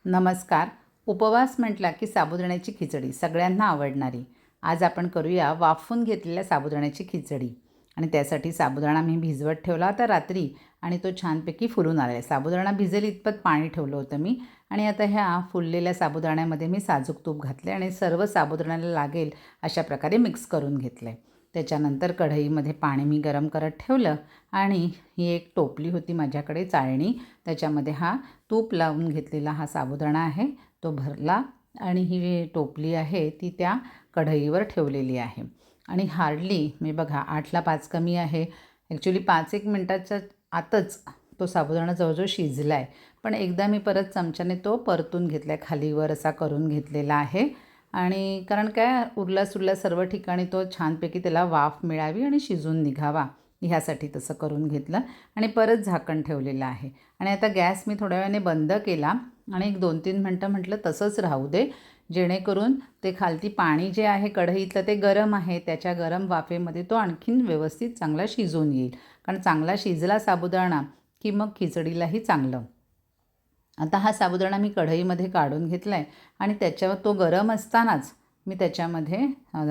नमस्कार. उपवास म्हटला की साबुदाण्याची खिचडी सगळ्यांना आवडणारी. आज आपण करूया वाफवून घेतलेल्या साबुदाण्याची खिचडी. आणि त्यासाठी साबुदाणा मी भिजवत ठेवला होता रात्री आणि तो छानपैकी फुलून आला आहे. साबुदाणा भिजेल इतपत पाणी ठेवलं होतं मी. आणि आता ह्या फुललेल्या साबुदाण्यामध्ये मी साजूक तूप घातले आणि सर्व साबुदाण्याला लागेल अशा प्रकारे मिक्स करून घेतलं आहे. त्याच्यानंतर कढईमध्ये पाणी मी गरम करत ठेवलं आणि ही एक टोपली होती माझ्याकडे चाळणी, त्याच्यामध्ये हा तूप लावून घेतलेला हा साबुदाणा आहे तो भरला आणि ही टोपली आहे ती त्या कढईवर ठेवलेली आहे. आणि हार्डली मी बघा 8ला 5 कमी आहे. ॲक्च्युली 5-1 मिनटाच्या आतच तो साबुदाणा जवळजवळ शिजला आहे. पण एकदा मी परत चमच्याने तो परतून घेतला आहे, खालीवर असा करून घेतलेला आहे. आणि कारण काय उरला सुरला सर्व ठिकाणी तो छानपैकी त्याला वाफ मिळावी आणि शिजून निघावा ह्यासाठी तसं करून घेतलं आणि परत झाकण ठेवलेलं आहे. आणि आता गॅस मी थोड्या वेळाने बंद केला आणि एक 2-3 मिनटं म्हटलं तसंच राहू दे, जेणेकरून ते खालती पाणी जे आहे कढईतलं ते गरम आहे, त्याच्या गरम वाफेमध्ये तो आणखीन व्यवस्थित चांगला शिजून येईल. कारण चांगला शिजला साबुदाणा की मग खिचडीलाही चांगलं. आता हा साबुदाणा मी कढईमध्ये काढून घेतला आहे आणि त्याच्यावर तो गरम असतानाच मी त्याच्यामध्ये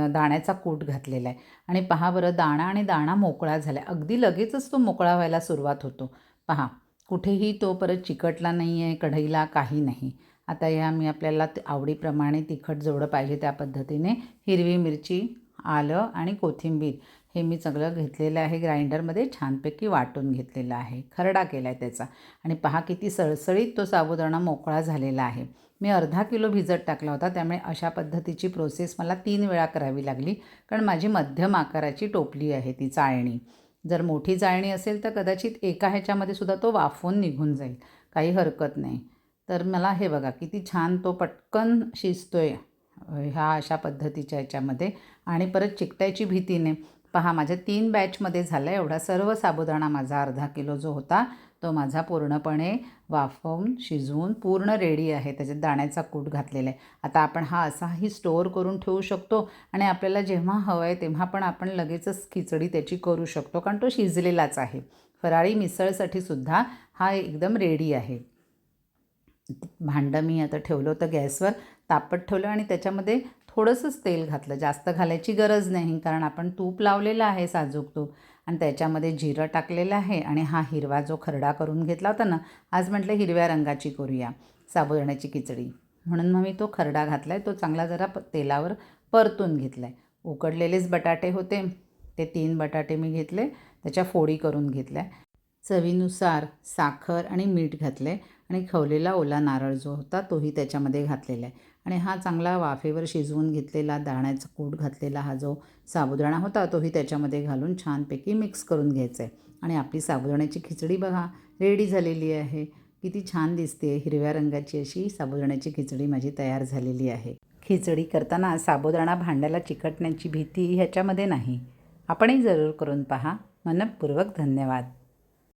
दाण्याचा कूट घातलेला आहे. आणि पहा बरं, दाणा आणि दाणा मोकळा झाला आहे. अगदी लगेचच तो मोकळा व्हायला सुरुवात होतो. पहा, कुठेही तो परत चिकटला नाही आहे कढईला, काही नाही. आता या मी आपल्याला आवडीप्रमाणे तिखट जेवढं पाहिजे त्या पद्धतीने हिरवी मिरची, आलं आणि कोथिंबीर हे मी सगळं घेतलेलं आहे. ग्राइंडरमध्ये छानपैकी वाटून घेतलेलं आहे, खरडा केला आहे त्याचा. आणि पहा किती सळसळीत तो साबुदाणा मोकळा झालेला आहे. मी अर्धा किलो भिजत टाकला होता, त्यामुळे अशा पद्धतीची प्रोसेस मला 3 वेळा करावी लागली. कारण माझी मध्यम आकाराची टोपली आहे ती चाळणी. जर मोठी चाळणी असेल तर कदाचित एका ह्याच्यामध्ये सुद्धा तो वाफवून निघून जाईल, काही हरकत नाही. तर मला हे बघा किती छान तो पटकन शिजतोय ह्या अशा पद्धतीच्या ह्याच्यामध्ये. आणि परत चिकटायची भीतीने पहा माझ्या 3 बॅचमध्ये झाला आहे. एवढा सर्व साबुदाणा माझा अर्धा किलो जो होता तो माझा पूर्णपणे वाफवून शिजवून पूर्ण रेडी आहे. त्याच्यात दाण्याचा कूट घातलेला आहे. आता आपण हा असाही स्टोअर करून ठेवू शकतो आणि आपल्याला जेव्हा हवं आहे तेव्हा पण आपण लगेचच खिचडी त्याची करू शकतो, कारण तो शिजलेलाच आहे. फराळी मिसळसाठी सुद्धा हा एकदम रेडी आहे. भांडं मी आता ठेवलं होतं गॅसवर, तापत ठेवलं आणि त्याच्यामध्ये थोडंसंच तेल घातलं, जास्त घालायची गरज नाही कारण आपण तूप लावलेलं आहे, साजूक तूप. आणि त्याच्यामध्ये जिरं टाकलेलं आहे आणि हा हिरवा जो खरडा करून घेतला होता ना, आज म्हटलं हिरव्या रंगाची करूया साबुदाण्याची खिचडी, म्हणून मग मी तो खरडा घातला आहे. तो चांगला जरा तेलावर परतून घेतला आहे. उकडलेलेच बटाटे होते, ते 3 बटाटे मी घेतले, त्याच्या फोडी करून घेतल्या. चवीनुसार साखर आणि मीठ घातले आणि खवलेला ओला नारळ जो होता तोही त्याच्यामध्ये घातलेला आहे. आणि हा चांगला वाफेवर शिजवून घेतलेला दाण्याचा कूट घातलेला हा जो साबुदाणा होता तोही त्याच्यामध्ये घालून छानपैकी मिक्स करून घ्यायचं आहे. आणि आपली साबुदाण्याची खिचडी बघा रेडी झालेली आहे. किती छान दिसते, हिरव्या रंगाची अशी साबुदाण्याची खिचडी माझी तयार झालेली आहे. खिचडी करताना साबुदाणा भांड्याला चिकटण्याची भीती ह्याच्यामध्ये नाही. आपणही जरूर करून पहा. मनःपूर्वक धन्यवाद.